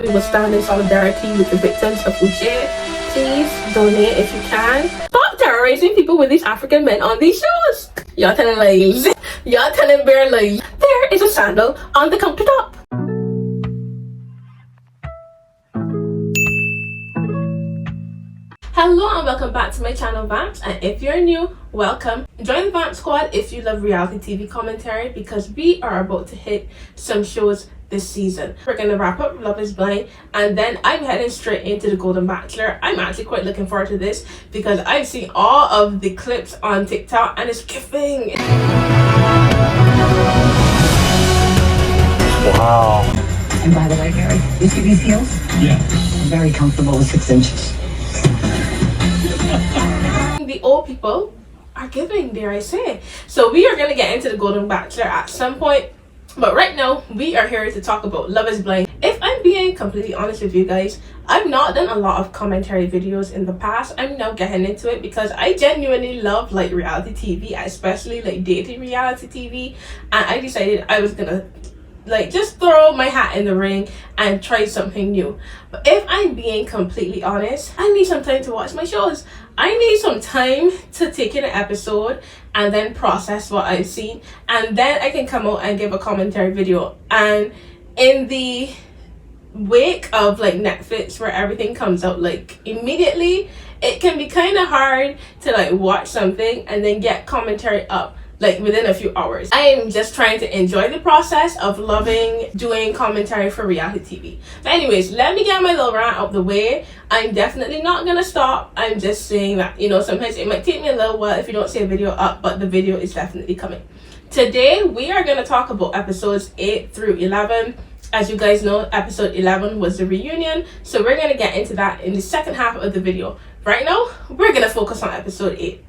We will stand in solidarity with the victims of Uche. Please donate if you can. Stop terrorizing people with these African men on these shows. Y'all telling lies. Y'all telling bare lies. There is a sandal on the countertop. Hello and welcome back to my channel, Vamps, and if you're new, welcome. Join the Vamp squad if you love reality TV commentary, because we are about to hit some shows this season. We're gonna wrap up Love is Blind, and then I'm heading straight into the Golden Bachelor. I'm actually quite looking forward to this because I've seen all of the clips on TikTok and it's giving. Wow. And by the way, Gary, you see these heels? Yeah. I'm very comfortable with 6 inches. The old people are giving, dare I say. So we are going to get into the Golden Bachelor at some point, but right now we are here to talk about Love is Blind. If I'm being completely honest with you guys, I've not done a lot of commentary videos in the past. I'm now getting into it because I genuinely love like reality TV, especially like dating reality TV, and I decided I was gonna like just throw my hat in the ring and try something new. But if I'm being completely honest, I need some time to watch my shows. I need some time to take in an episode and then process what I've seen, and then I can come out and give a commentary video. And in the wake of like Netflix, where everything comes out like immediately, it can be kind of hard to like watch something and then get commentary up like within a few hours. I am just trying to enjoy the process of loving doing commentary for reality TV. But anyways, let me get my little rant out the way. I'm definitely not gonna stop. I'm just saying that, you know, sometimes it might take me a little while if you don't see a video up, but the video is definitely coming. Today we are gonna talk about episodes 8 through 11. As you guys know, episode 11 was the reunion, so we're gonna get into that in the second half of the video. Right now, we're gonna focus on episode 8.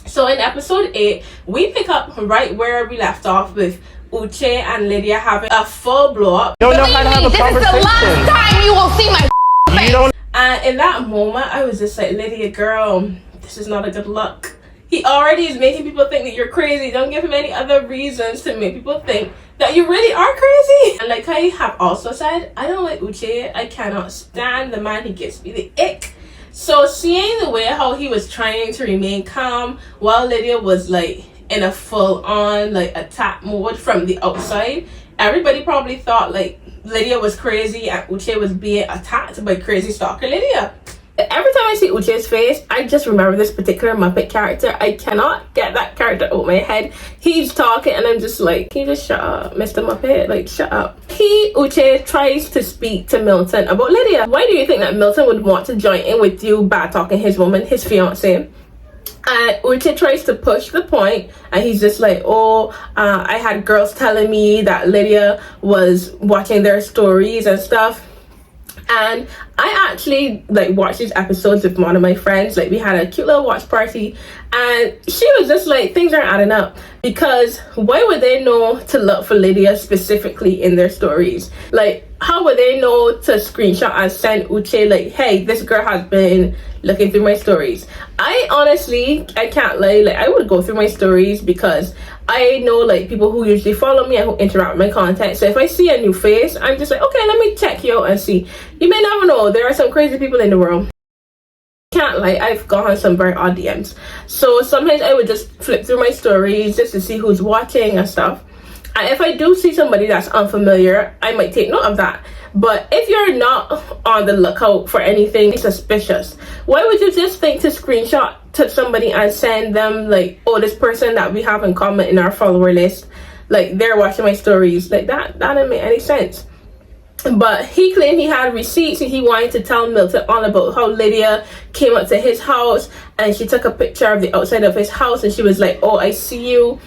So in episode 8, we pick up right where we left off with Uche and Lydia having a full blow up. You don't know how to have a conversation. This is the last time you will see my face. And in that moment, I was just like, Lydia, girl, this is not a good look. He already is making people think that you're crazy. Don't give him any other reasons to make people think that you really are crazy. And like I have also said, I don't like Uche. I cannot stand the man. He gives me the ick. So seeing the way how he was trying to remain calm while Lydia was like in a full-on like attack mode from the outside, everybody probably thought like Lydia was crazy and Uche was being attacked by crazy stalker Lydia. Every time I see Uche's face, I just remember this particular Muppet character. I cannot get that character out of my head. He's talking and I'm just like, can you just shut up, Mr. Muppet? Like, shut up. Uche tries to speak to Milton about Lydia. Why do you think that Milton would want to join in with you bad talking his woman, his fiance? And Uche tries to push the point, and he's just like, oh, I had girls telling me that Lydia was watching their stories and stuff. And I actually like watched these episodes with one of my friends. Like we had a cute little watch party, and she was just like, things aren't adding up, because why would they know to look for Lydia specifically in their stories? Like, how would they know to screenshot and send Uche like, hey, this girl has been looking through my stories? I honestly, I can't lie, like I would go through my stories because I know like people who usually follow me and who interact with my content. So if I see a new face, I'm just like, okay, let me check you out and see. You may never know, there are some crazy people in the world. Can't lie, I've gotten some very odd DMs. So sometimes I would just flip through my stories just to see who's watching and stuff. And if I do see somebody that's unfamiliar, I might take note of that. But if you're not on the lookout for anything suspicious, why would you just think to screenshot to somebody and send them like, oh, this person that we have in common in our follower list, like they're watching my stories? Like that didn't make any sense. But he claimed he had receipts and he wanted to tell Milton all about how Lydia came up to his house and she took a picture of the outside of his house and she was like, oh, I see you.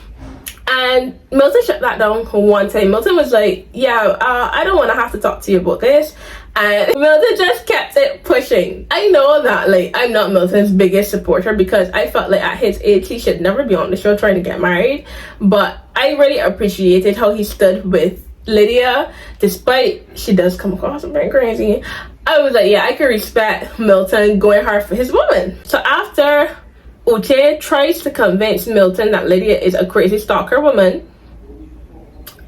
And Milton shut that down one time. Milton was like, yeah, I don't want to have to talk to you about this. And Milton just kept it pushing. I know that like I'm not Milton's biggest supporter because I felt like at his age he should never be on the show trying to get married. But I really appreciated how he stood with Lydia, despite she does come across very crazy. I was like, yeah, I can respect Milton going hard for his woman. So after Uche tries to convince Milton that Lydia is a crazy stalker woman,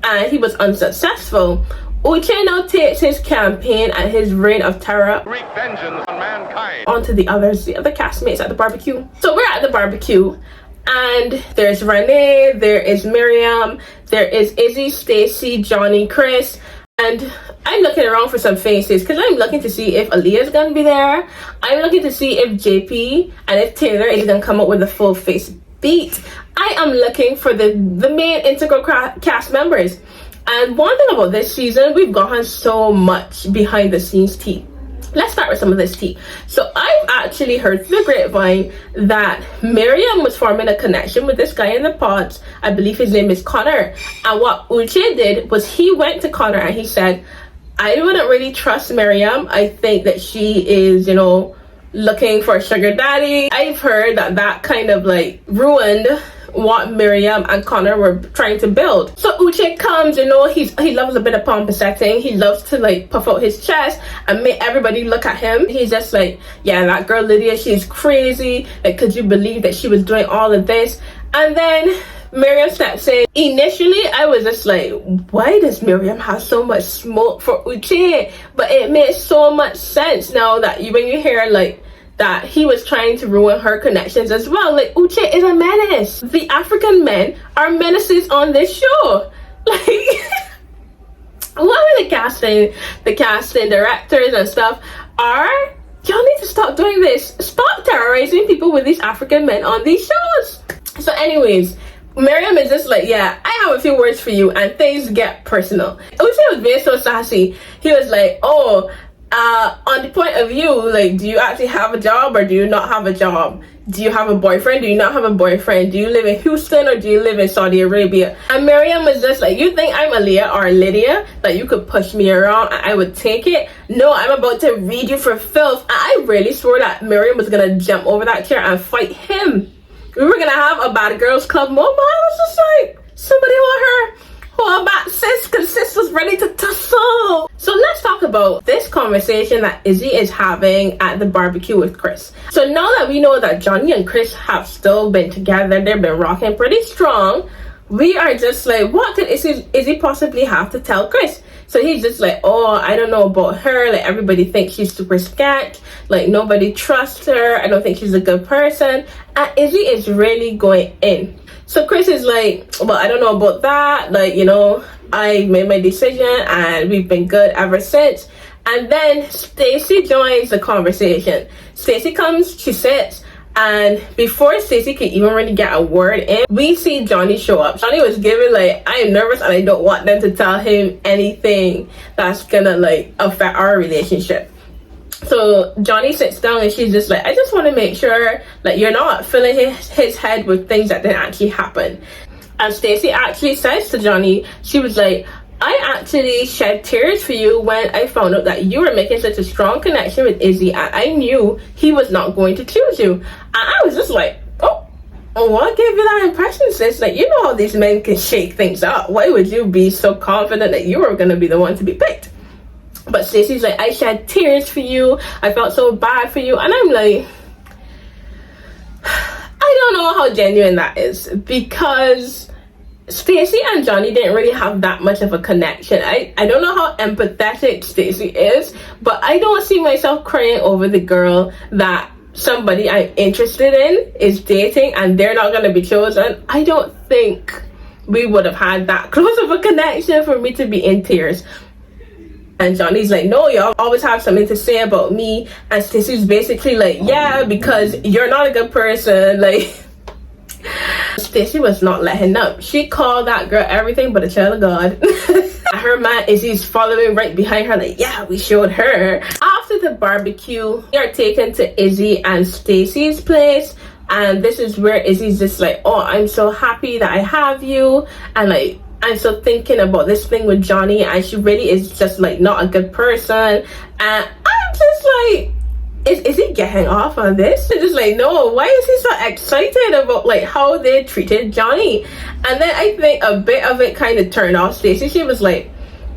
and he was unsuccessful, Uche now takes his campaign and his reign of terror Wreak vengeance on mankind. onto the other castmates at the barbecue. So we're at the barbecue, and there's Renee, there is Miriam, there is Izzy, Stacy, Johnny, Chris, and I'm looking around for some faces because I'm looking to see if Aaliyah's gonna be there. I'm looking to see if JP and if Taylor is gonna come up with a full face beat. I am looking for the main integral cast members. And one thing about this season, we've gotten so much behind the scenes tea. Let's start with some of this tea. So I've actually heard through the grapevine that Miriam was forming a connection with this guy in the pods. I believe his name is Connor. And what Uche did was he went to Connor and he said, I wouldn't really trust Miriam. I think that she is, you know, looking for a sugar daddy. I've heard that kind of like ruined what Miriam and Connor were trying to build. So Uche comes, you know, he loves a bit of pomp setting. He loves to like puff out his chest and make everybody look at him. He's just like, yeah, that girl Lydia, she's crazy. Like, could you believe that she was doing all of this? And then Miriam steps in. Initially, I was just like, why does Miriam have so much smoke for Uche? But it makes so much sense now that when you hear like that he was trying to ruin her connections as well. Like, Uche is a menace. The African men are menaces on this show. Like, what are the casting directors and stuff are? Y'all need to stop doing this. Stop terrorizing people with these African men on these shows. So anyways, Miriam is just like, yeah, I have a few words for you, and things get personal. Uche was being so sassy. He was like, oh, on the point of view, like, do you actually have a job or do you not have a job? Do you have a boyfriend? Do you not have a boyfriend? Do you live in Houston or do you live in Saudi Arabia? And Miriam was just like, you think I'm Aaliyah or Lydia? That you could push me around and I would take it? No, I'm about to read you for filth. And I really swore that Miriam was gonna jump over that chair and fight him. We were gonna have a bad girls club moment. I was just like, somebody hold her back, sis, because sis was ready to tussle. So let's talk about this conversation that Izzy is having at the barbecue with Chris. So now that we know that Johnnie and Chris have still been together, they've been rocking pretty strong, we are just like, what could Izzy possibly have to tell Chris? So he's just like, oh, I don't know about her. Like, everybody thinks she's super sketch. Like, nobody trusts her. I don't think she's a good person. And Izzy is really going in. So Chris is like, well, I don't know about that. Like, you know, I made my decision and we've been good ever since. And then Stacy joins the conversation. Stacy comes, she sits, and before Stacy can even really get a word in, we see Johnnie show up. Johnnie was giving like, I am nervous and I don't want them to tell him anything that's gonna like affect our relationship. So Johnnie sits down and she's just like, I just want to make sure like you're not filling his head with things that didn't actually happen. And Stacy actually says to Johnnie, she was like, I actually shed tears for you when I found out that you were making such a strong connection with Izzy, and I knew he was not going to choose you. And I was just like, oh, what gave you that impression, sis? Like, you know how these men can shake things up. Why would you be so confident that you were going to be the one to be picked? But Stacy's like, I shed tears for you. I felt so bad for you. And I'm like, I don't know how genuine that is, because Stacy and Johnnie didn't really have that much of a connection. I don't know how empathetic Stacy is, but I don't see myself crying over the girl that somebody I'm interested in is dating and they're not going to be chosen. I don't think we would have had that close of a connection for me to be in tears. And Johnny's like, no, y'all always have something to say about me. And Stacy's basically like, yeah, because you're not a good person. Like, Stacy was not letting up. She called that girl everything but a child of God. Her man Izzy's following right behind her like, yeah, we showed her. After the barbecue, we are taken to Izzy and Stacy's place. And this is where Izzy's just like, oh, I'm so happy that I have you. And like, I'm still thinking about this thing with Johnnie, and she really is just like not a good person. And I'm just like, is he getting off on this? I'm just like, no, why is he so excited about like how they treated Johnnie? And then I think a bit of it kind of turned off Stacy. She was like,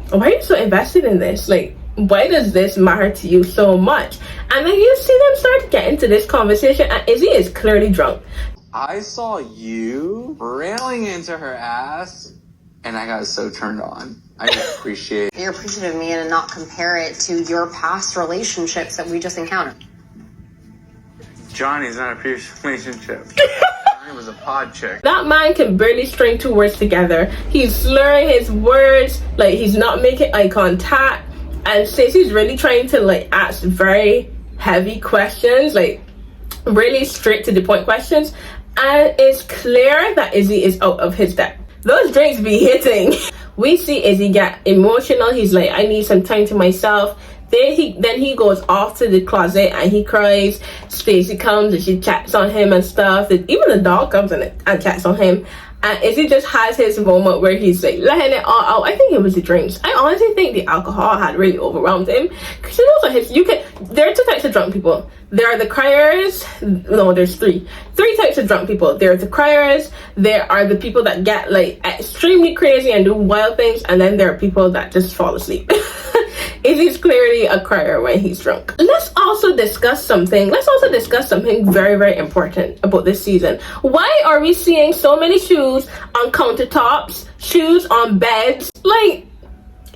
why are you so invested in this? Like, why does this matter to you so much? And then you see them start getting to this conversation, and Izzy is clearly drunk. I saw you railing into her ass, and I got so turned on. I appreciate. You're appreciative of me and not compare it to your past relationships that we just encountered. Johnny's not a previous relationship. Johnny was a pod chick. That man can barely string two words together. He's slurring his words, like he's not making eye contact. And Stacy's really trying to like ask very heavy questions, like really straight to the point questions. And it's clear that Izzy is out of his depth. Those drinks be hitting. We see Izzy get emotional. He's like, I need some time to myself. Then he goes off to the closet and he cries. Stacy comes and she chats on him and stuff. Even the dog comes and chats on him. And Izzy just has his moment where he's like letting it all out. I think it was the drinks. I honestly think the alcohol had really overwhelmed him. Because there are two types of drunk people. There are the criers. No, there's three types of drunk people. There are the criers. There are the people that get like extremely crazy and do wild things. And then there are people that just fall asleep. Izzy's clearly a crier when he's drunk. Let's also discuss something very, very important about this season. Why are we seeing so many shoes on countertops, shoes on beds? Like,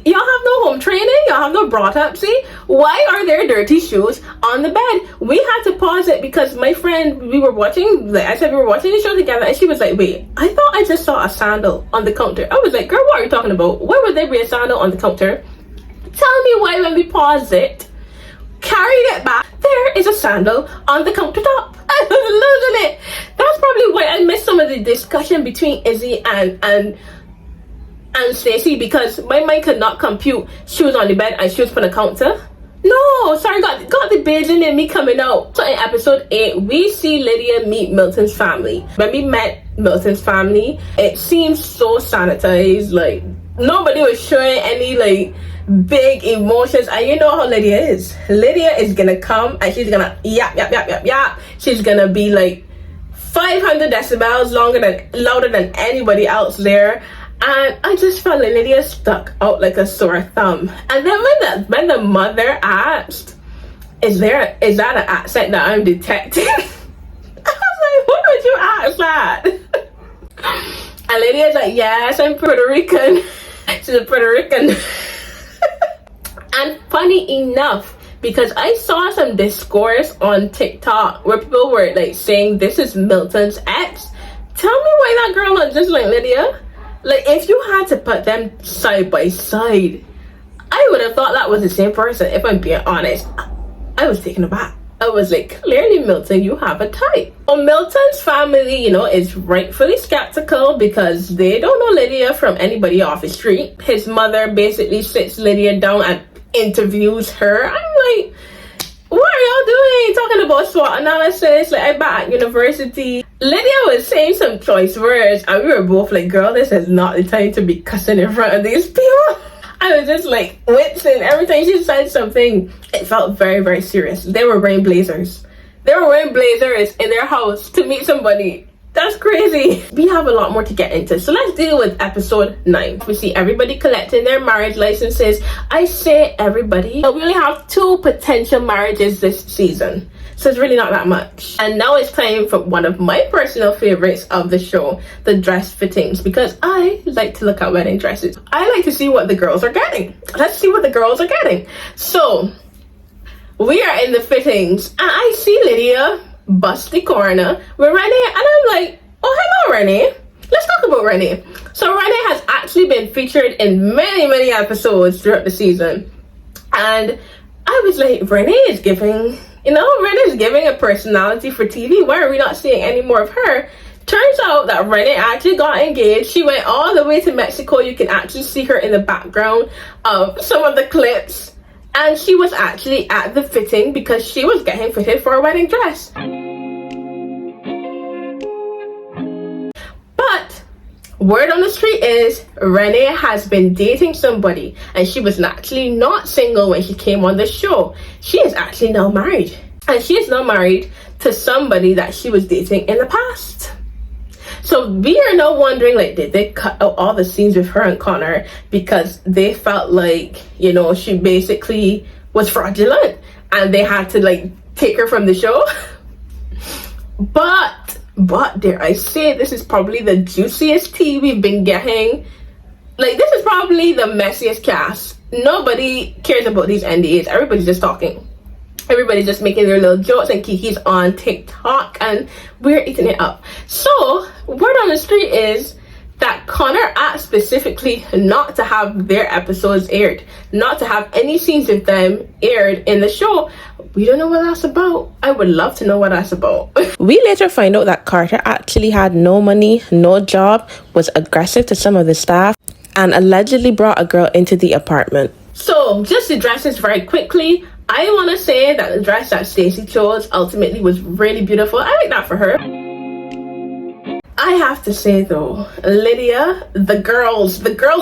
y'all have no home training, y'all have no brought up, see? Why are there dirty shoes on the bed? We had to pause it because my friend, we were watching the show together and she was like, wait, I thought I just saw a sandal on the counter. I was like, girl, what are you talking about? Why would there be a sandal on the counter? Tell me why when we pause it, carried it back, there is a sandal on the countertop. I was losing it. That's probably why I missed some of the discussion between Izzy and Stacy, because my mind could not compute shoes on the bed and shoes on the counter. No, sorry, got the Beijing in me coming out. So in episode 8, we see Lydia meet Milton's family. When we met Milton's family, it seems so sanitized. Like, nobody was showing any like big emotions. And you know how Lydia is. Lydia is gonna come and she's gonna yap. She's gonna be like 500 decibels louder than anybody else there. And I just felt like Lydia stuck out like a sore thumb. And then when the mother asked, is that an accent that I'm detecting? I was like, what would you ask that? And Lydia's like, yes, I'm Puerto Rican. She's a Puerto Rican. And funny enough, because I saw some discourse on TikTok where people were like saying this is Milton's ex. Tell me why that girl looks just like Lydia. Like, if you had to put them side by side, I would have thought that was the same person, if I'm being honest. I was taken aback. I was like, clearly, Milton, you have a type. Well, Milton's family, is rightfully skeptical because they don't know Lydia from anybody off the street. His mother basically sits Lydia down and interviews her. I'm like, what are y'all doing? Talking about SWOT analysis, like I back at university. Lydia was saying some choice words and we were both like, girl, this is not the time to be cussing in front of these people. I was just like wincing every time she said something. It felt very, very serious. They were wearing blazers. They were wearing blazers in their house to meet somebody. That's crazy. We have a lot more to get into. So let's deal with episode 9. We see everybody collecting their marriage licenses. I say everybody, but we only have 2 potential marriages this season. So it's really not that much. And now it's time for one of my personal favorites of the show, the dress fittings, because I like to look at wedding dresses. I like to see what the girls are getting. Let's see what the girls are getting. So we are in the fittings and I see Lydia bust the corner with RENEE, and I'm like, oh, hello, RENEE. Let's talk about RENEE. So RENEE has actually been featured in many, many episodes throughout the season. And I was like, RENEE is giving a personality for TV. Why are we not seeing any more of her? Turns out that RENEE actually got engaged. She went all the way to Mexico. You can actually see her in the background of some of the clips. And she was actually at the fitting because she was getting fitted for a wedding dress. But word on the street is RENEE has been dating somebody, and she was actually not single when she came on the show. She is actually now married, and she is now married to somebody that she was dating in the past. So we are now wondering, like, did they cut out all the scenes with her and Connor because they felt like, she basically was fraudulent and they had to like take her from the show? But dare I say, this is probably the juiciest tea we've been getting Like, this is probably the messiest cast. Nobody cares about these NDAs. Everybody's just talking. Everybody's just making their little jokes and kikis on TikTok, and we're eating it up. So, word on the street is that Connor asked specifically not to have their episodes aired, not to have any scenes of them aired in the show. We don't know what that's about. I would love to know what that's about. We later find out that Carter actually had no money, no job, was aggressive to some of the staff, and allegedly brought a girl into the apartment. So, just to address this very quickly, I want to say that the dress that Stacy chose ultimately was really beautiful. I like that for her. I have to say though, Lydia, the girls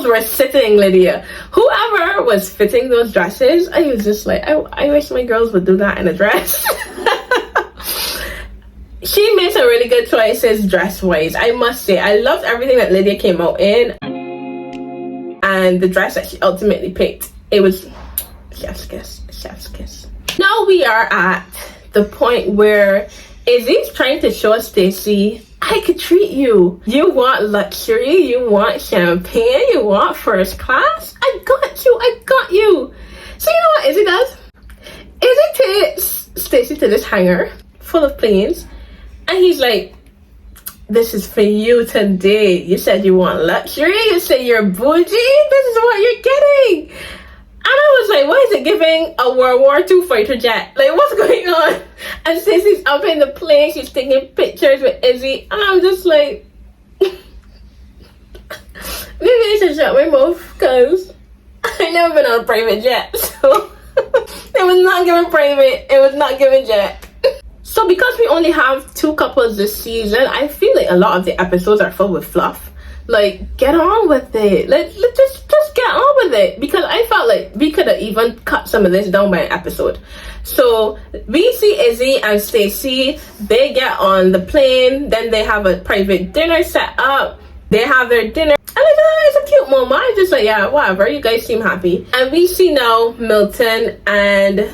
were sitting Lydia. Whoever was fitting those dresses, I was just like, I wish my girls would do that in a dress. She made some really good choices dress-wise, I must say. I loved everything that Lydia came out in. And the dress that she ultimately picked, it was chef's kiss, chef's kiss. Now we are at the point where Izzy's trying to show Stacy, I could treat you. You want luxury, you want champagne, you want first class. I got you, I got you. So you know what Izzy does? Izzy takes Stacy to this hangar full of planes, and he's like, this is for you today. You said you want luxury, you said you're bougie, this is what you're getting. And I was like, what is it giving a World War II fighter jet? Like, what's going on? And Stacey's up in the plane, she's taking pictures with Izzy, and I'm just like, maybe I should shut my mouth, because I've never been on a private jet, so it was not giving private, it was not giving jet. So because we only have 2 couples this season, I feel like a lot of the episodes are filled with fluff. Like, get on with it. Let's just get on with it. Because I felt like we could have even cut some of this down by an episode. So we see Izzy and Stacy. They get on the plane. Then they have a private dinner set up. They have their dinner. And it's a cute moment. I'm just like, yeah, whatever. You guys seem happy. And we see now Milton and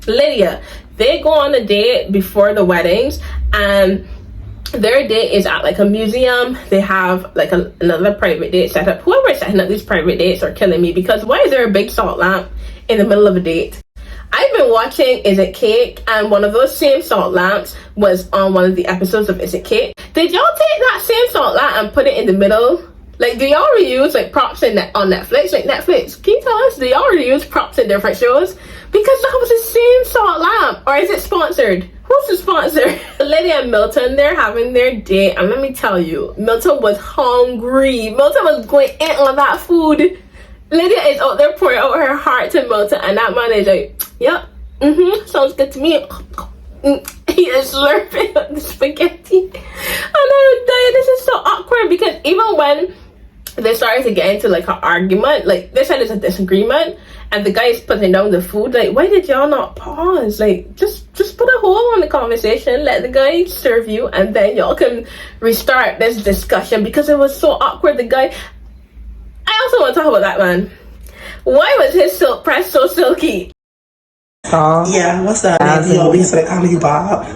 Lydia. They go on a date before the weddings, and their date is at like a museum. They have like another private date set up. Whoever is setting up these private dates are killing me, because why is there a big salt lamp in the middle of a date? I've been watching Is It Cake, and one of those same salt lamps was on one of the episodes of Is It Cake. Did y'all take that same salt lamp and put it in the middle? Like, do y'all reuse like props on Netflix? Like, Netflix, can you tell us, do y'all reuse props in different shows? Because that was the same salt lamp. Or is it sponsored? Who's the sponsor? Lydia and Milton, they're having their date, and let me tell you, Milton was hungry. Milton was going in on that food. Lydia is out there pouring out her heart to Milton, and that man is like, yep, sounds good to me. He is slurping up the spaghetti. And I was dying. This is so awkward, because even when they started to get into like an argument, like they said it's a disagreement, and the guy is putting down the food, like, why did y'all not pause? Like, just put a hold on the conversation, let the guy serve you, and then y'all can restart this discussion, because it was so awkward. The guy, I also want to talk about that man. Why was his silk press so silky? Yeah, what's up? You over here, so they calling you Bob.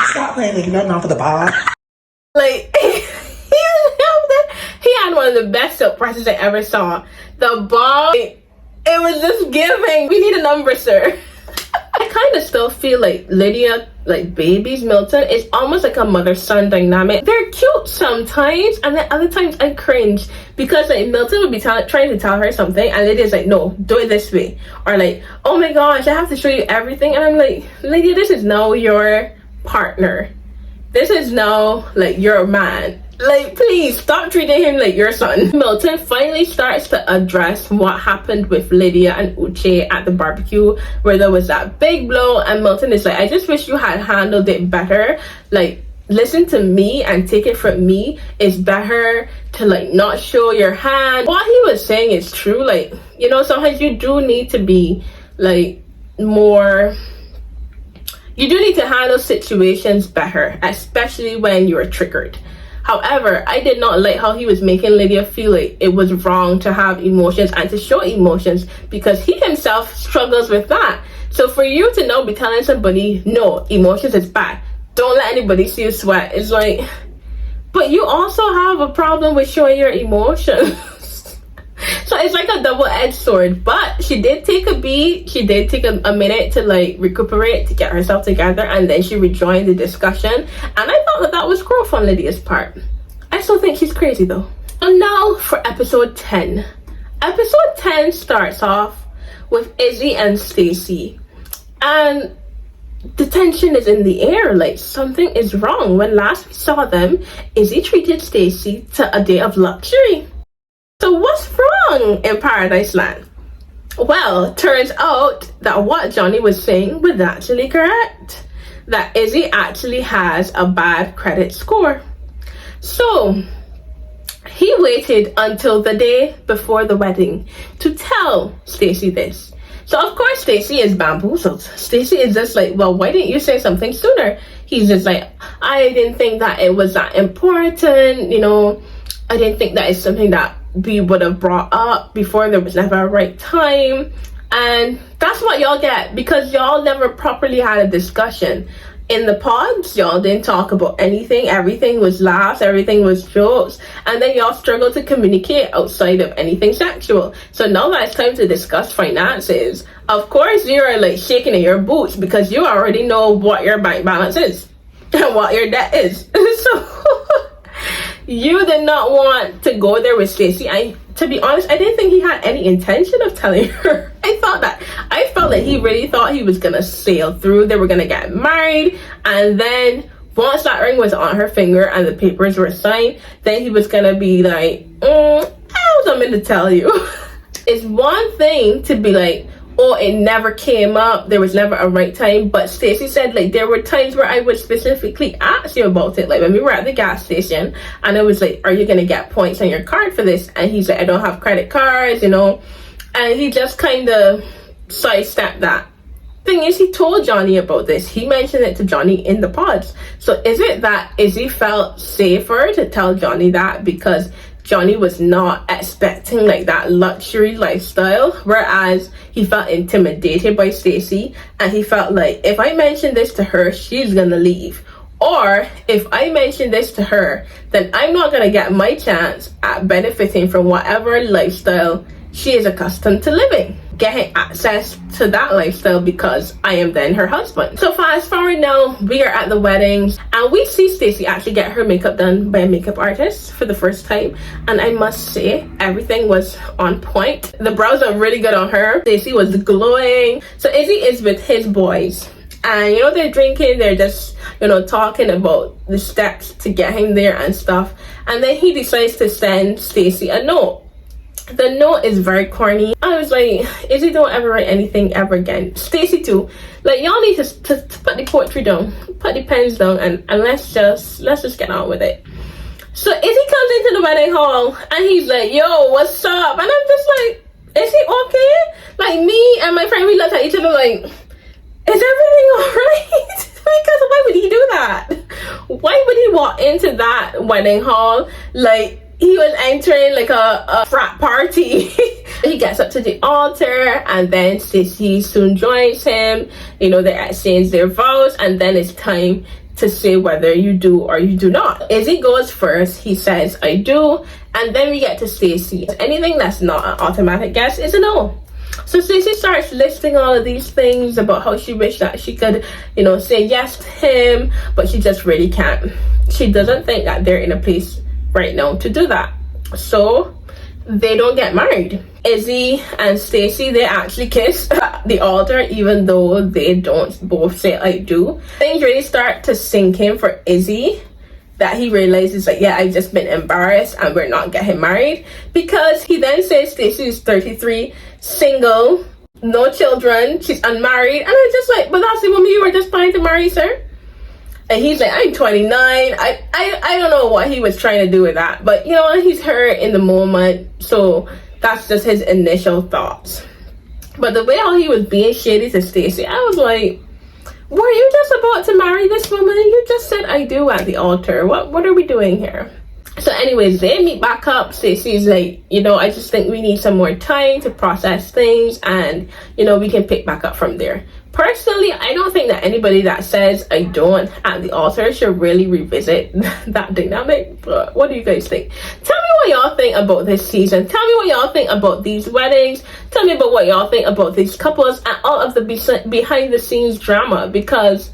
Stop playing like nothing off of the Bob. Like, he had one of the best silk presses I ever saw. The bob, it was just giving. We need a number, sir. I kind of still feel like Lydia, like babies Milton, is almost like a mother-son dynamic. They're cute sometimes, and then other times I cringe, because like Milton would be trying to tell her something, and Lydia's like, no, do it this way. Or like, oh my gosh, I have to show you everything. And I'm like, Lydia, this is now your partner. This is now like your man. Like, please stop treating him like your son. Milton finally starts to address what happened with Lydia and Uche at the barbecue, where there was that big blow, and Milton is like, I just wish you had handled it better. Like, listen to me and take it from me. It's better to like not show your hand. What he was saying is true. Like, you know, sometimes you do need to be like more, you do need to handle situations better, especially when you're triggered. However, I did not like how he was making Lydia feel like it was wrong to have emotions and to show emotions, because he himself struggles with that. So for you to now be telling somebody, no, emotions is bad, don't let anybody see you sweat, it's like, but you also have a problem with showing your emotions. So it's like a double-edged sword. But she did take a beat. She did take a minute to like recuperate, to get herself together, and then she rejoined the discussion. And I thought that was growth on Lydia's part. I still think she's crazy though. And now for episode 10. Episode 10 starts off with Izzy and Stacy, and the tension is in the air. Like, something is wrong. When last we saw them, Izzy treated Stacy to a day of luxury. So what's wrong in Paradise Land? Well, turns out that what Johnny was saying was actually correct. That Izzy actually has a bad credit score. So he waited until the day before the wedding to tell Stacy this. So of course Stacy is bamboozled. Stacy is just like, well, why didn't you say something sooner? He's just like, I didn't think that it was that important, you know. I didn't think that it's something that we would have brought up before. There was never a right time. And that's what y'all get, because y'all never properly had a discussion. In the pods, y'all didn't talk about anything. Everything was laughs, everything was jokes, and then y'all struggled to communicate outside of anything sexual. So now that it's time to discuss finances, of course you're like shaking in your boots, because you already know what your bank balance is and what your debt is. So you did not want to go there with Stacy. To be honest, I didn't think he had any intention of telling her. I felt that he really thought he was gonna sail through. They were gonna get married, and then once that ring was on her finger and the papers were signed, then he was gonna be like, I have something to tell you. It's one thing to be like, oh, it never came up, there was never a right time. But Stacy said, like, there were times where I would specifically ask you about it. Like when we were at the gas station, and it was like, are you gonna get points on your card for this? And he's like, I don't have credit cards, you know. And he just kind of sidestepped that. Thing is, he told Johnny about this. He mentioned it to Johnny in the pods. So is it that Izzy felt safer to tell Johnny that because Johnny was not expecting like that luxury lifestyle, whereas he felt intimidated by Stacy, and he felt like, if I mention this to her, she's gonna leave, or if I mention this to her, then I'm not gonna get my chance at benefiting from whatever lifestyle she is accustomed to living, getting access to that lifestyle, because I am then her husband. So fast forward now, we are at the wedding, and we see Stacy actually get her makeup done by a makeup artist for the first time, and I must say everything was on point. The brows are really good on her. Stacy was glowing. So Izzy is with his boys, and you know, they're drinking, they're just, you know, talking about the steps to getting there and stuff, and then he decides to send Stacy a note. The note is very corny. I was like, Izzy, don't ever write anything ever again. Stacy too. Like, y'all need to put the poetry down, put the pens down, and let's just get on with it. So Izzy comes into the wedding hall, and he's like, yo, what's up? And I'm just like, is he okay? Like, me and my friend, we looked at each other like, is everything alright? Because why would he do that? Why would he walk into that wedding hall like he was entering like a frat party? He gets up to the altar, and then Stacy soon joins him. You know, they exchange their vows, and then it's time to say whether you do or you do not. Izzy goes first. He says, I do, and then we get to Stacy. Anything that's not an automatic guess is a no. So Stacy starts listing all of these things about how she wished that she could, you know, say yes to him, but she just really can't. She doesn't think that they're in a place right now to do that. So they don't get married. Izzy and Stacy, they actually kiss at the altar, even though they don't both say I do. Things really start to sink in for Izzy, that he realizes like, yeah, I've just been embarrassed and we're not getting married, because he then says Stacy is 33, single, no children, she's unmarried, and I'm just like, but that's the woman you were just trying to marry, sir. And he's like, I'm 29. I don't know what he was trying to do with that, but you know, he's hurt in the moment, so that's just his initial thoughts. But the way how he was being shady to Stacy, I was like, were you just about to marry this woman? You just said I do at the altar. What are we doing here? So anyways, they meet back up. Stacy's like, you know, I just think we need some more time to process things, and you know, we can pick back up from there. Personally, I don't think that anybody that says I don't at the altar should really revisit that dynamic. But what do you guys think? Tell me what y'all think about this season. Tell me what y'all think about these weddings. Tell me about what y'all think about these couples and all of the behind the scenes drama, because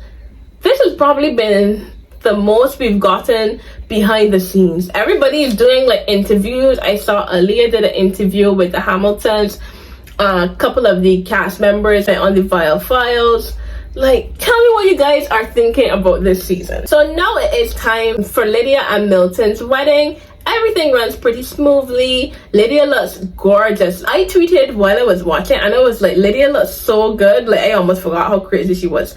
this has probably been the most we've gotten behind the scenes. Everybody is doing like interviews. I saw Aaliyah did an interview with the Hamiltons, a couple of the cast members on the GYAL files. Like, tell me what you guys are thinking about this season. So now it is time for Lydia and Milton's wedding. Everything runs pretty smoothly. Lydia looks gorgeous. I tweeted while I was watching and I was like, Lydia looks so good. Like, I almost forgot how crazy she was.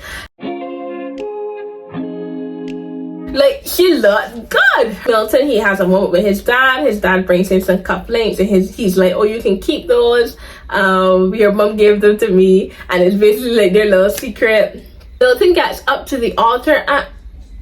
Like, she looked good. Milton, he has a moment with his dad. His dad brings him some cufflinks and he's like, oh, you can keep those. Your mom gave them to me. And it's basically like their little secret. Milton gets up to the altar and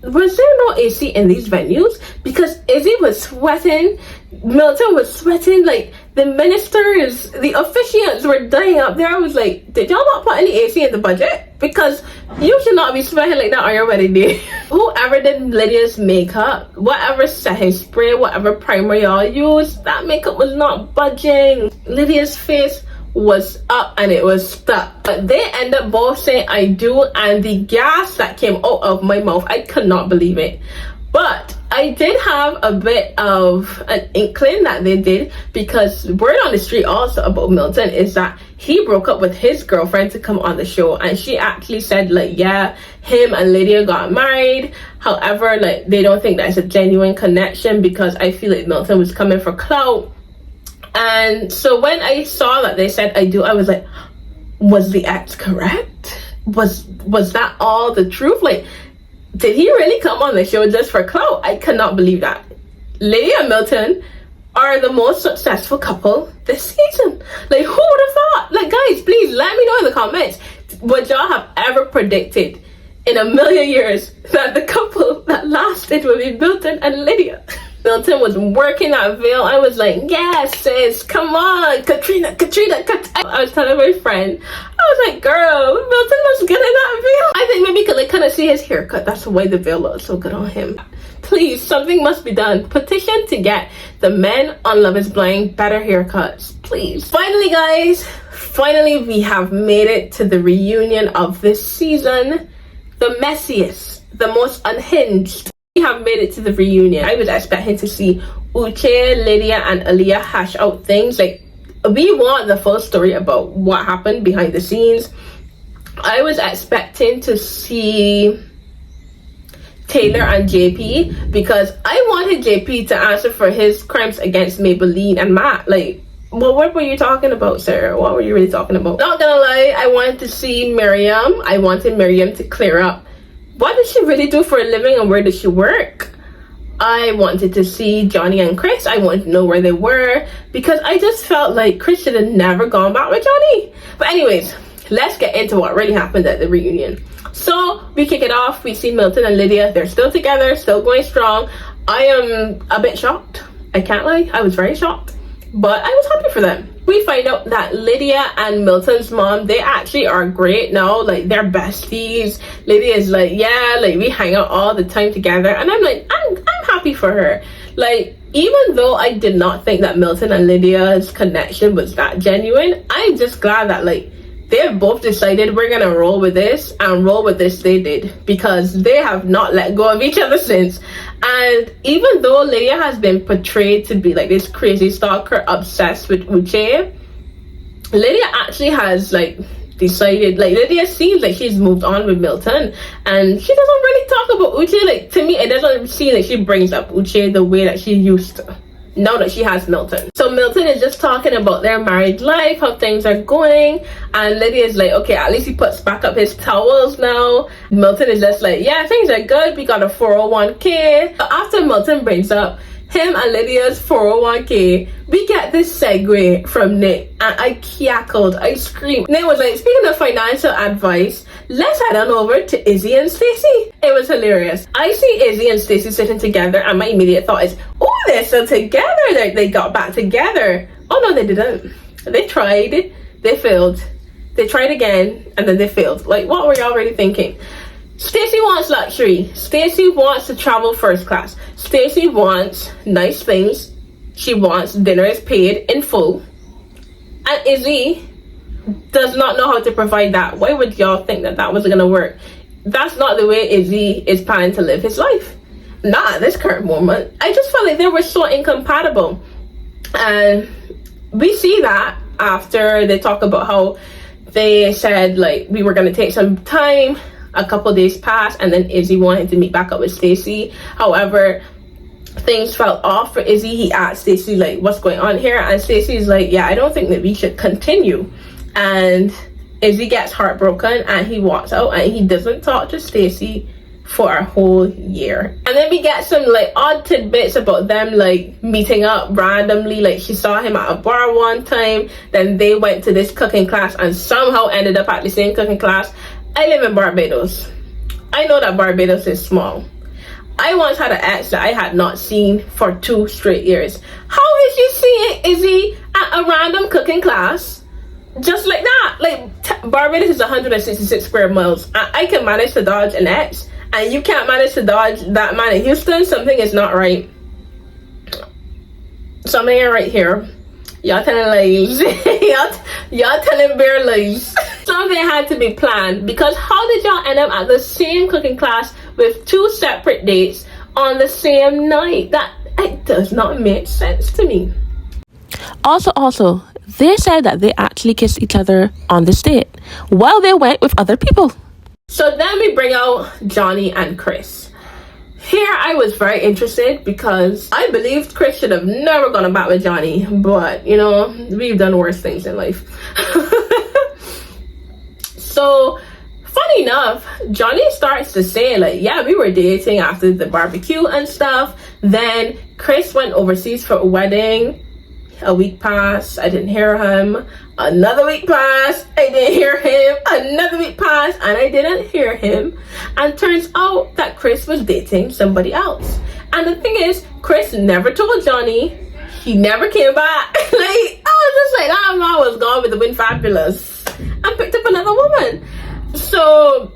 was there no AC in these venues? Because Izzy was sweating. Milton was sweating. Like, the ministers, the officiants were dying up there. I was like, did y'all not put any AC in the budget? Because you should not be sweating like that on your wedding day. Whoever did Lydia's makeup, whatever setting spray, whatever primer y'all used, that makeup was not budging. Lydia's face was up and it was stuck, but they end up both saying I do, and the gas that came out of my mouth, I could not believe it. But I did have a bit of an inkling that they did, because word on the street also about Milton is that he broke up with his girlfriend to come on the show, and she actually said like, yeah, him and Lydia got married. However, like, they don't think that's a genuine connection, because I feel like Milton was coming for clout. And so when I saw that they said I do, I was like, was the ex correct? Was that all the truth? Like, did he really come on the show just for clout? I cannot believe that. Lydia and Milton are the most successful couple this season. Like, who would have thought? Like, guys, please let me know in the comments, would y'all have ever predicted in a million years that the couple that lasted would be Milton and Lydia? Milton was working that veil. I was like, yes, sis, come on, Katrina. I was telling my friend, I was like, girl, Milton looks good in that veil. I think maybe you could like kind of see his haircut. That's why the veil looks so good on him. Please, something must be done. Petition to get the men on Love is Blind better haircuts, please. Finally, guys, we have made it to the reunion of this season. The messiest, the most unhinged. We have made it to the reunion. I was expecting to see Uche, Lydia, and Aaliyah hash out things. Like, we want the full story about what happened behind the scenes. I was expecting to see Taylor and JP, because I wanted JP to answer for his crimes against Maybelline and Matt. Like, well, what were you talking about, Sarah? What were you really talking about? Not gonna lie, I wanted to see Miriam. I wanted Miriam to clear up what did she really do for a living and where did she work. I wanted to see Johnnie and Chris. I wanted to know where they were, because I just felt like Chris should have never gone back with Johnnie. But anyways, let's get into what really happened at the reunion. So we kick it off. We see Milton and Lydia. They're still together, still going strong. I am a bit shocked. I can't lie. I was very shocked, but I was happy for them. We find out that Lydia and Milton's mom, they actually are great now. Like, they're besties. Lydia is like, yeah, like, we hang out all the time together. And I'm like, I'm happy for her. Like, even though I did not think that Milton and Lydia's connection was that genuine, I'm just glad that, like, they've both decided we're gonna roll with this, and roll with this they did, because they have not let go of each other since. And even though Lydia has been portrayed to be like this crazy stalker obsessed with Uche, Lydia actually has like decided, like, Lydia seems like she's moved on with Milton, and she doesn't really talk about Uche. Like, to me, it doesn't seem like she brings up Uche the way that she used to, now that she has Milton. So Milton is just talking about their married life, how things are going, and Lydia is like, okay, at least he puts back up his towels now. Milton is just like, yeah, things are good, we got a 401k. So after Milton brings up him and Lydia's 401k, we get this segue from Nick, and I cackled, I screamed. Nick was like, speaking of financial advice, let's head on over to Izzy and Stacy. It was hilarious. I see Izzy and Stacy sitting together, and my immediate thought is, oh, they're still together. They got back together. Oh no, they didn't. They tried, they failed. They tried again, and then they failed. Like, what were y'all really thinking? Stacy wants luxury. Stacy wants to travel first class. Stacy wants nice things. She wants dinner is paid in full. And Izzy does not know how to provide that. Why would y'all think that that was gonna work? That's not the way Izzy is planning to live his life. Not at this current moment. I just felt like they were so incompatible. And we see that after they talk about how they said, like, we were gonna take some time. A couple days passed, and then Izzy wanted to meet back up with Stacy. However, things fell off for Izzy. He asked Stacy, like, what's going on here? And Stacy's like, yeah, I don't think that we should continue. And Izzy gets heartbroken, and he walks out, and he doesn't talk to Stacy for a whole year. And then we get some, like, odd tidbits about them, like, meeting up randomly. Like, she saw him at a bar one time, then they went to this cooking class and somehow ended up at the same cooking class. I live in Barbados. I know that Barbados is small. I once had an ex that I had not seen for 2 straight years. How is she seeing Izzy at a random cooking class? Just like that. Like, Barbados is 166 square miles. I can manage to dodge an ex, and you can't manage to dodge that man in Houston. Something is not right. Something right here. Y'all telling lies. y'all telling bare lies. Something had to be planned, because how did y'all end up at the same cooking class with 2 separate dates on the same night? That it does not make sense to me. Also, they said that they actually kissed each other on this date while they went with other people. So then we bring out Johnny and Chris. Here I was very interested, because I believed Chris should have never gone back with Johnny, but you know, we've done worse things in life. So funny enough, Johnny starts to say, like, yeah, we were dating after the barbecue and stuff. Then Chris went overseas for a wedding. A week passed, I didn't hear him. Another week passed, I didn't hear him. Another week passed, and I didn't hear him. And turns out that Chris was dating somebody else. And the thing is, Chris never told Johnny. He never came back. Like, I was just like, that man was gone with the wind fabulous and picked up another woman. So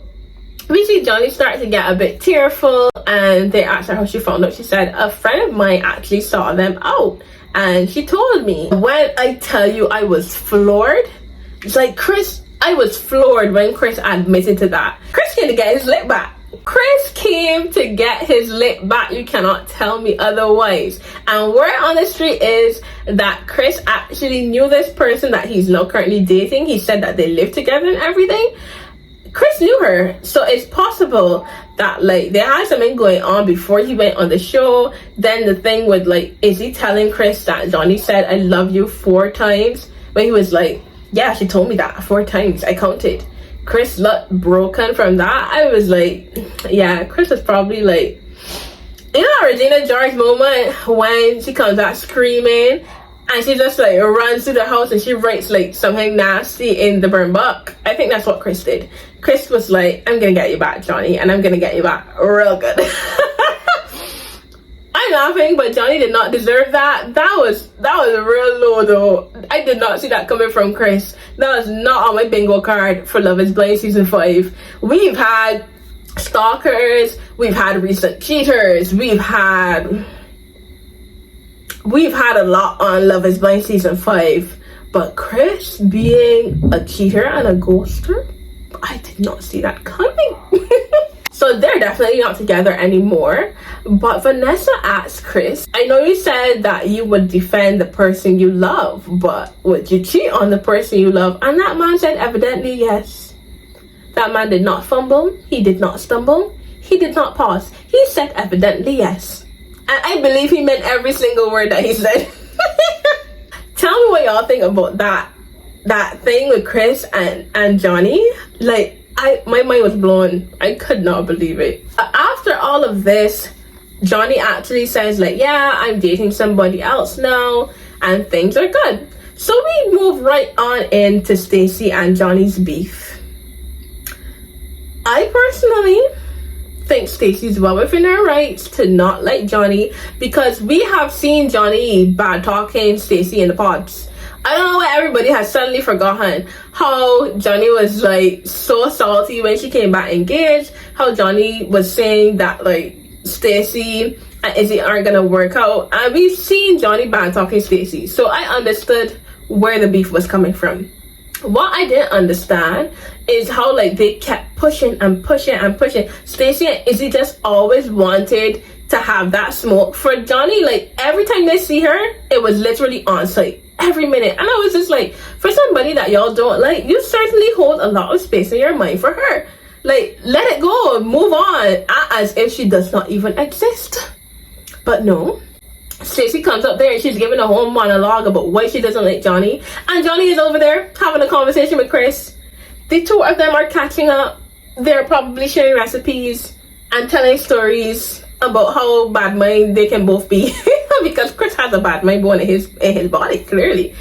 we see Johnny start to get a bit tearful, and they asked her how she found out. She said, a friend of mine actually saw them out, and she told me. When I tell you I was floored, it's like, Chris, I was floored when Chris admitted to that. Chris came to get his lick back. Chris came to get his lick back. You cannot tell me otherwise. And word on the street is that Chris actually knew this person that he's now currently dating. He said that they live together and everything. Chris knew her, so it's possible that, like, they had something going on before he went on the show. Then the thing with, like, Izzy telling Chris that Johnny said I love you 4 times, when he was like, yeah, she told me that 4 times, I counted. Chris looked broken from that. I was like, yeah, Chris was probably like, you know, Regina George moment when she comes out screaming and she just like runs through the house and she writes like something nasty in the burn book. I think that's what Chris did. Chris was like, I'm gonna get you back, Johnny, and I'm gonna get you back real good. I'm laughing, but Johnny did not deserve that. That was real low though. I did not see that coming from Chris. That was not on my bingo card for Love is Blind season 5. We've had stalkers, we've had recent cheaters, we've had a lot on Love is Blind season 5, but Chris being a cheater and a ghoster, I did not see that coming. So they're definitely not together anymore. But Vanessa asked Chris, I know you said that you would defend the person you love, but would you cheat on the person you love? And that man said evidently yes. That man did not fumble, he did not stumble, he did not pause. He said evidently yes. And I believe he meant every single word that he said. Tell me what y'all think about that thing with Chris and Johnny. Like, my mind was blown. I could not believe it. After all of this, Johnny actually says like, yeah, I'm dating somebody else now and things are good. So we move right on into Stacy and Johnny's beef. I personally think Stacy's well within her rights to not like Johnny, because we have seen Johnny bad talking Stacy in the pods. I don't know why everybody has suddenly forgotten how Johnny was like so salty when she came back engaged, how Johnny was saying that like Stacy and Izzy aren't gonna work out, and we've seen Johnny bad talking Stacy, so I understood where the beef was coming from. What I didn't understand is how like they kept pushing and pushing and pushing. Stacy and Izzy just always wanted to have that smoke for Johnny. Like every time they see her, it was literally on site every minute, and I was just like, for somebody that y'all don't like, you certainly hold a lot of space in your mind for her. Like, let it go, move on, as if she does not even exist. But no, Stacy comes up there and she's giving a whole monologue about why she doesn't like Johnny, and Johnny is over there having a conversation with Chris. The two of them are catching up. They're probably sharing recipes and telling stories about how bad mind they can both be because Chris has a bad mind going in his body, clearly.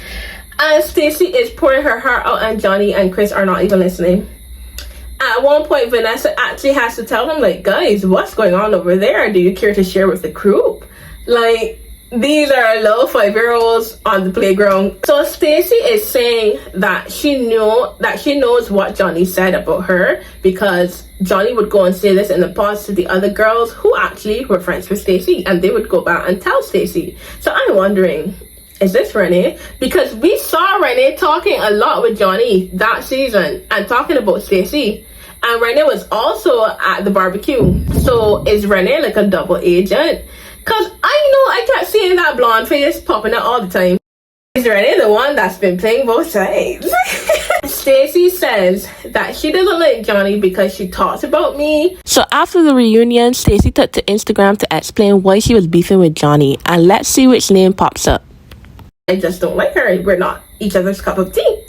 And Stacy is pouring her heart out, and Johnny and Chris are not even listening. At one point, Vanessa actually has to tell them, like, guys, what's going on over there? Do you care to share with the group? Like, these are little 5-year-olds on the playground. So Stacy is saying that she knows what Johnny said about her, because Johnny would go and say this in the past to the other girls who actually were friends with Stacy, and they would go back and tell Stacy. So I'm wondering, is this RENEE? Because we saw RENEE talking a lot with Johnny that season and talking about Stacy, and RENEE was also at the barbecue. So is RENEE like a double agent? Because I kept seeing that blonde face popping out all the time. Is RENEE the one that's been playing both sides? Stacy says that she doesn't like Johnny because she talks about me. So after the reunion, Stacy took to Instagram to explain why she was beefing with Johnny, and let's see which name pops up. I just don't like her. We're not each other's cup of tea.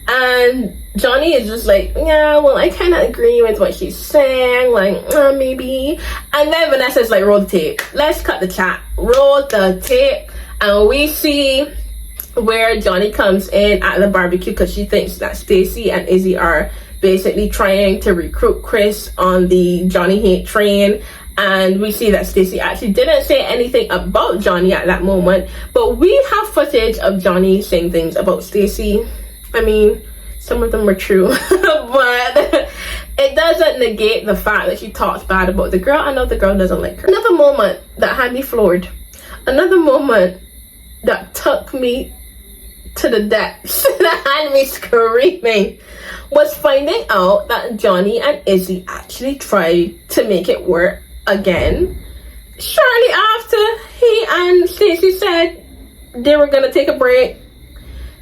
And Johnny is just like, yeah, well, I kind of agree with what she's saying, like, maybe. And then Vanessa's like, roll the tape. Let's cut the chat. Roll the tape. And we see where Johnny comes in at the barbecue because she thinks that Stacy and Izzy are basically trying to recruit Chris on the Johnny hate train. And we see that Stacy actually didn't say anything about Johnny at that moment, but we have footage of Johnny saying things about Stacy. I mean, some of them were true, but it doesn't negate the fact that she talks bad about the girl. I know the girl doesn't like her. Another moment that had me floored, another moment that took me to the depths, that had me screaming, was finding out that Johnny and Izzy actually tried to make it work again shortly after he and Stacy said they were gonna take a break.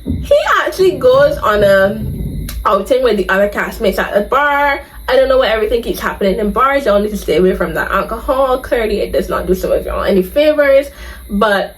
He actually goes on a outing with the other castmates at the bar. I don't know why everything keeps happening in bars. Y'all need to stay away from that alcohol. Clearly it does not do some of y'all any favors. But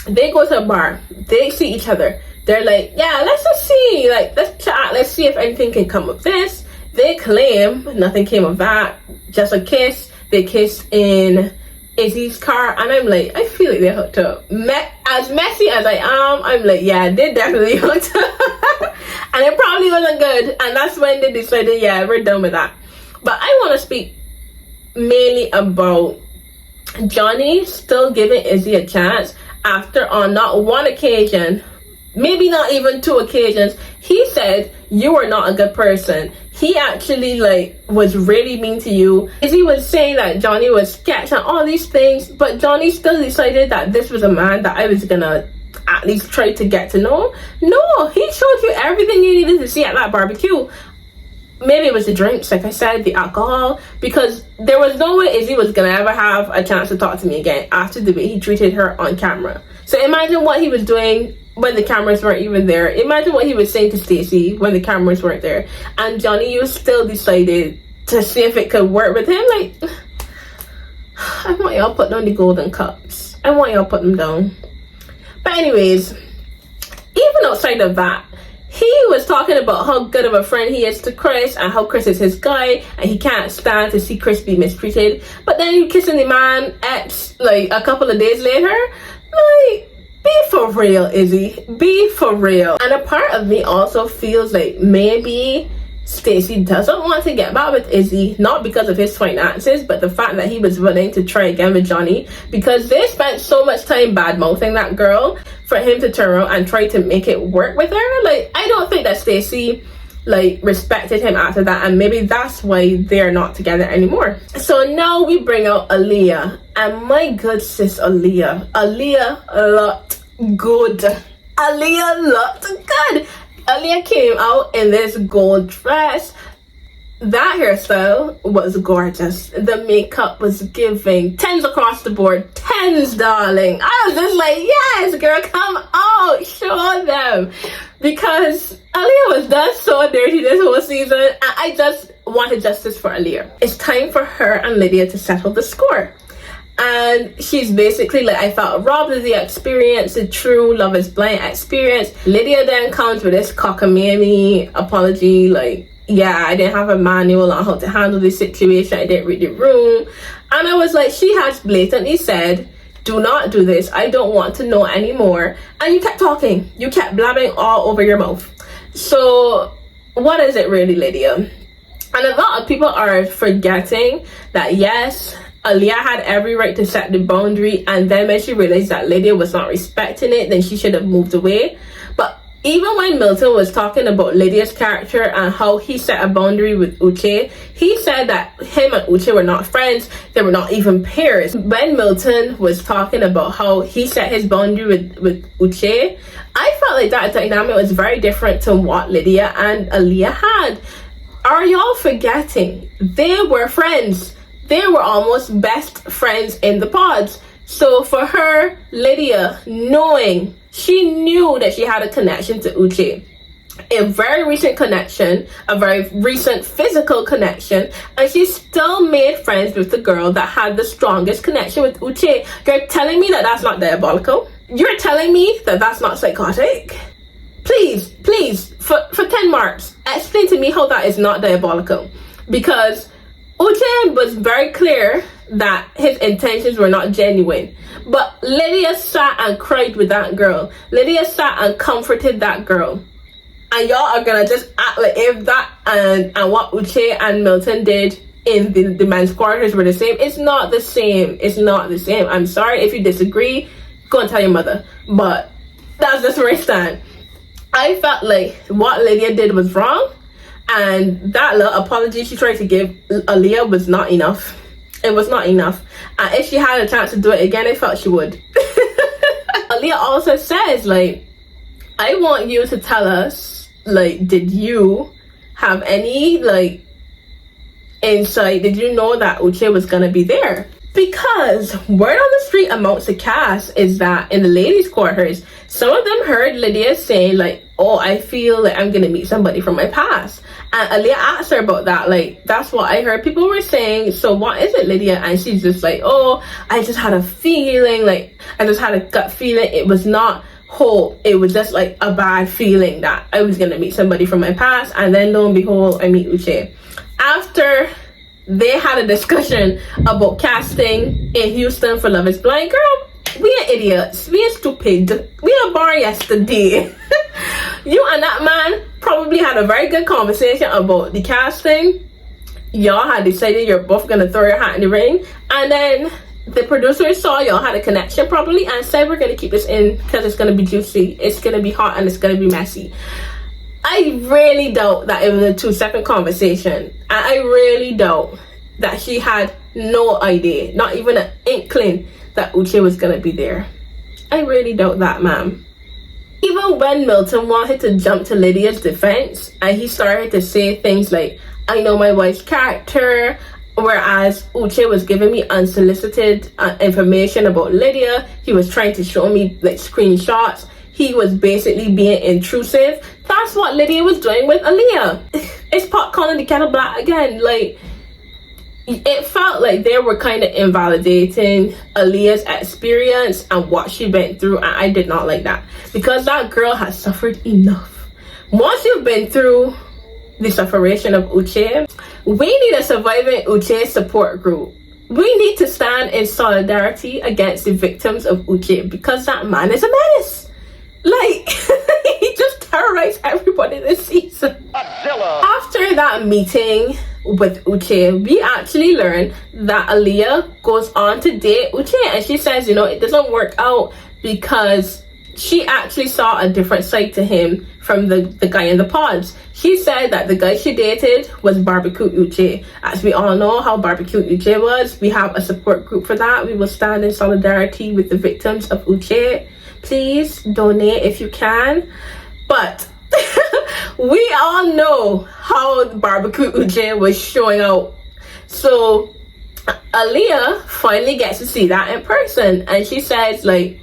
they go to a bar, they see each other, they're like, yeah, let's just see, like, let's chat, let's see if anything can come of this. They claim nothing came of that, just a kiss. They kissed in Izzy's car, and I'm like, I feel like they hooked up. As messy as I am, I'm like, yeah, they definitely hooked up. And it probably wasn't good, and that's when they decided, yeah, we're done with that. But I want to speak mainly about Johnny still giving Izzy a chance after, on not one occasion, maybe not even 2 occasions, he said you are not a good person. He actually like was really mean to you. Izzy was saying that Johnny was sketch and all these things, but Johnny still decided that this was a man that I was gonna at least try to get to know. No, he showed you everything you needed to see at that barbecue. Maybe it was the drinks, like I said, the alcohol, because there was no way Izzy was gonna ever have a chance to talk to me again after the way he treated her on camera. So imagine what he was doing when the cameras weren't even there. Imagine what he was saying to Stacy when the cameras weren't there. And Johnny, you still decided to see if it could work with him. Like, I want y'all put down the golden cups. I want y'all put them down. But anyways, even outside of that, he was talking about how good of a friend he is to Chris and how Chris is his guy and he can't stand to see Chris be mistreated. But then you kissing the man ex like a couple of days later. Like, be for real, Izzy. Be for real. And a part of me also feels like maybe Stacy doesn't want to get back with Izzy, not because of his finances, but the fact that he was willing to try again with Johnnie, because they spent so much time bad-mouthing that girl for him to turn around and try to make it work with her. Like, I don't think that Stacy like respected him after that, and maybe that's why they're not together anymore. So now we bring out Aaliyah, and my good sis Aaliyah looked good. Aaliyah looked good. Aaliyah came out in this gold dress. That hairstyle was gorgeous. The makeup was giving 10s across the board. 10s, darling. I was just like, yes, girl, come out, show them. Because Aaliyah was done so dirty this whole season, and I just wanted justice for Aaliyah. It's time for her and Lydia to settle the score. And she's basically like, I felt robbed of the experience, the true Love is Blind experience. Lydia then comes with this cockamamie apology, like, yeah, I didn't have a manual on how to handle this situation, I didn't read the room. And I was like, she has blatantly said, do not do this, I don't want to know anymore. And you kept talking, you kept blabbing all over your mouth. So what is it really, Lydia? And a lot of people are forgetting that, yes, Aaliyah had every right to set the boundary, and then when she realized that Lydia was not respecting it, then she should have moved away. But even when Milton was talking about Lydia's character and how he set a boundary with Uche, he said that him and Uche were not friends, they were not even peers. When Milton was talking about how he set his boundary with Uche, I felt like that dynamic was very different to what Lydia and Aaliyah had. Are y'all forgetting? They were friends. They were almost best friends in the pods. So for her, Lydia, knowing, she knew that she had a connection to Uche. A very recent connection, a very recent physical connection, and she still made friends with the girl that had the strongest connection with Uche. You're telling me that that's not diabolical? You're telling me that that's not psychotic? Please, for 10 marks, explain to me how that is not diabolical. Because Uche was very clear that his intentions were not genuine. But Lydia sat and cried with that girl. Lydia sat and comforted that girl. And y'all are gonna just act like if that and what Uche and Milton did in the men's quarters were the same. It's not the same. It's not the same. I'm sorry if you disagree. Go and tell your mother. But that's just where I stand. I felt like what Lydia did was wrong. And that little apology she tried to give Aaliyah was not enough. It was not enough. And if she had a chance to do it again, I felt she would. Aaliyah also says, like, I want you to tell us, like, did you have any, like, insight? Did you know that Uche was gonna be there? Because word on the street amongst the cast is that in the ladies' quarters, some of them heard Lydia say, like, oh, I feel like I'm gonna meet somebody from my past. And Aaliyah asked her about that, like, that's what I heard people were saying, so what is it, Lydia? And she's just like, oh, I just had a feeling, like, I just had a gut feeling. It was not hope, it was just like a bad feeling that I was gonna meet somebody from my past. And then lo and behold, I meet Uche. After they had a discussion about casting in Houston for Love is Blind, girl, we are idiots, we are stupid, we are born yesterday. You and that man probably had a very good conversation about the casting. Y'all had decided you're both gonna throw your hat in the ring, and then the producers saw y'all had a connection probably and said, we're gonna keep this in because it's gonna be juicy, it's gonna be hot, and it's gonna be messy. I really doubt that it was a 2-second conversation, and I really doubt that she had no idea, not even an inkling, that Uche was gonna be there. I really doubt that, ma'am. Even when Milton wanted to jump to Lydia's defense and he started to say things like, I know my wife's character, whereas Uche was giving me unsolicited information about Lydia, he was trying to show me like screenshots, he was basically being intrusive. That's what Lydia was doing with Aaliyah. It's pot calling the kettle black again. Like, it felt like they were kind of invalidating Aaliyah's experience and what she went through, and I did not like that, because that girl has suffered enough. Once you've been through the sufferation of Uche, we need a surviving Uche support group. We need to stand in solidarity against the victims of Uche, because that man is a menace. Like, he just terrorized everybody this season. After that meeting with Uche, we actually learned that Aaliyah goes on to date Uche, and she says, you know, it doesn't work out because she actually saw a different side to him from the guy in the pods. She said that the guy she dated was Barbecue Uche. As we all know how Barbecue Uche was, we have a support group for that. We will stand in solidarity with the victims of Uche. Please donate if you can. But we all know how Barbecue Uche was showing out. So Aaliyah finally gets to see that in person, and she says, like,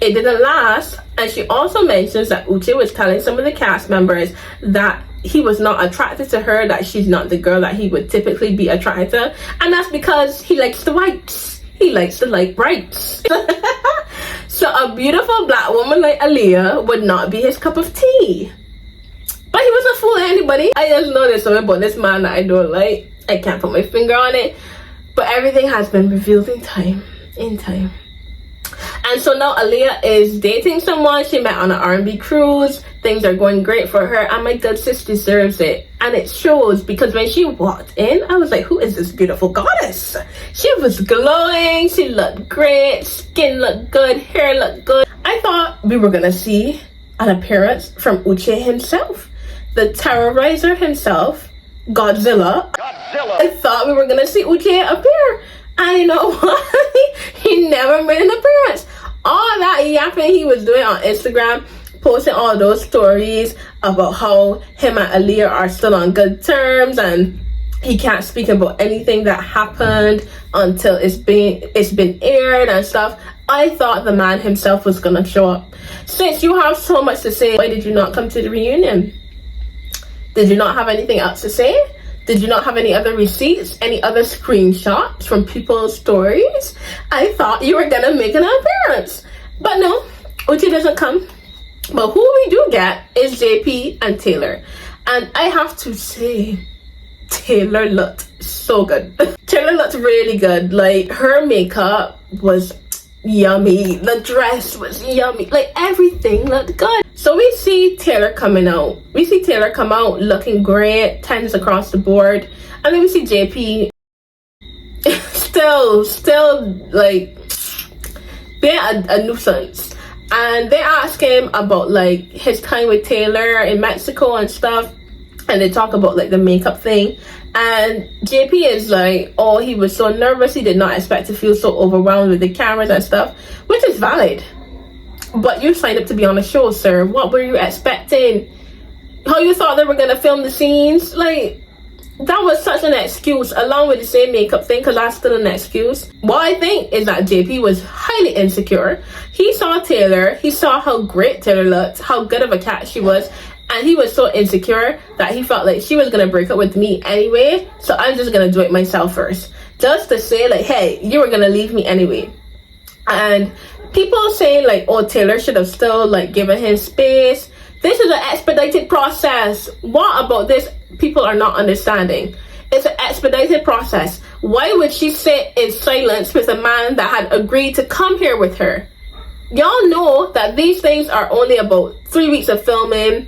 it didn't last. And she also mentions that Uche was telling some of the cast members that he was not attracted to her, that she's not the girl that he would typically be attracted to, and that's because he likes the whites. He likes the light brights. So a beautiful black woman like Aaliyah would not be his cup of tea. But he wasn't fooling anybody. I just know there's something about this man that I don't like. I can't put my finger on it, but everything has been revealed in time. And so now Aaliyah is dating someone she met on an R&B cruise. Things are going great for her, and my good sis deserves it. And it shows, because when she walked in, I was like, who is this beautiful goddess? She was glowing, she looked great, skin looked good, hair looked good. I thought we were gonna see an appearance from Uche himself, the terrorizer himself, Godzilla. I thought we were gonna see Uche appear. And you know what? He never made an appearance. All that yapping he was doing on Instagram, posting all those stories about how him and Aaliyah are still on good terms, and he can't speak about anything that happened until it's been aired and stuff. I thought the man himself was gonna show up. Since you have so much to say, why did you not come to the reunion? Did you not have anything else to say? Did you not have any other receipts, any other screenshots from people's stories? I thought you were gonna make an appearance. But no, Uche doesn't come. But who we do get is JP and Taylor. And I have to say, Taylor looked so good. Taylor looked really good. Like, her makeup was yummy. The dress was yummy. Like, everything looked good. So we see Taylor coming out. We see Taylor come out looking great, 10s across the board. And then we see JP still like being a nuisance. And they ask him about like his time with Taylor in Mexico and stuff. And they talk about like the makeup thing. And JP is like, oh, he was so nervous. He did not expect to feel so overwhelmed with the cameras and stuff, which is valid. But you signed up to be on a show, sir. What were you expecting? How you thought they were going to film the scenes? Like, that was such an excuse, along with the same makeup thing, because that's still an excuse. What I think is that JP was highly insecure. He saw Taylor. He saw how great Taylor looked, how good of a cat she was. And he was so insecure that he felt like she was going to break up with me anyway. So I'm just going to do it myself first. Just to say, like, hey, you were going to leave me anyway. And people saying like, oh, Taylor should have still like given him space. This is an expedited process. What about this people are not understanding? It's an expedited process. Why would she sit in silence with a man that had agreed to come here with her? Y'all know that these things are only about 3 weeks of filming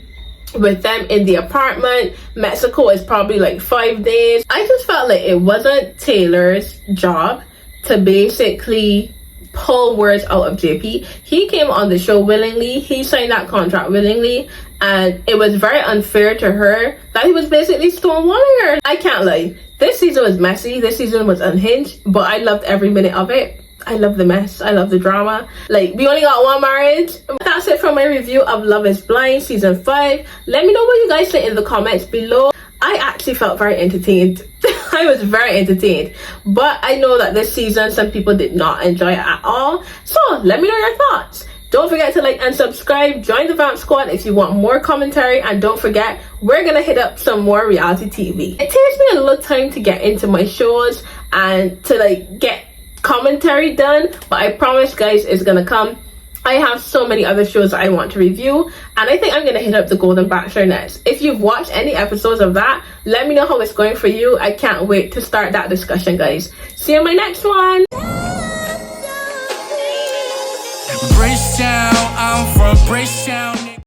with them in the apartment. Mexico is probably like 5 days. I just felt like it wasn't Taylor's job to basically pull words out of JP. He came on the show willingly. He signed that contract willingly, and it was very unfair to her that he was basically stonewalling her. I can't lie. This season was messy. This season was unhinged, but I loved every minute of it. I love the mess. I love the drama. Like, we only got one marriage. That's it for my review of Love is Blind Season 5. Let me know what you guys think in the comments below. I actually felt very entertained. I was very entertained. But I know that this season, some people did not enjoy it at all. So, let me know your thoughts. Don't forget to like and subscribe. Join the Vamp Squad if you want more commentary. And don't forget, we're going to hit up some more reality TV. It takes me a little time to get into my shows and to like get commentary done, but I promise guys it's gonna come. I have so many other shows that I want to review, and I think I'm gonna hit up The Golden Bachelor next. If you've watched any episodes of that, let me know how it's going for you. I can't wait to start that discussion, guys. See you in my next one. Bridgetown, I'm from Bridgetown.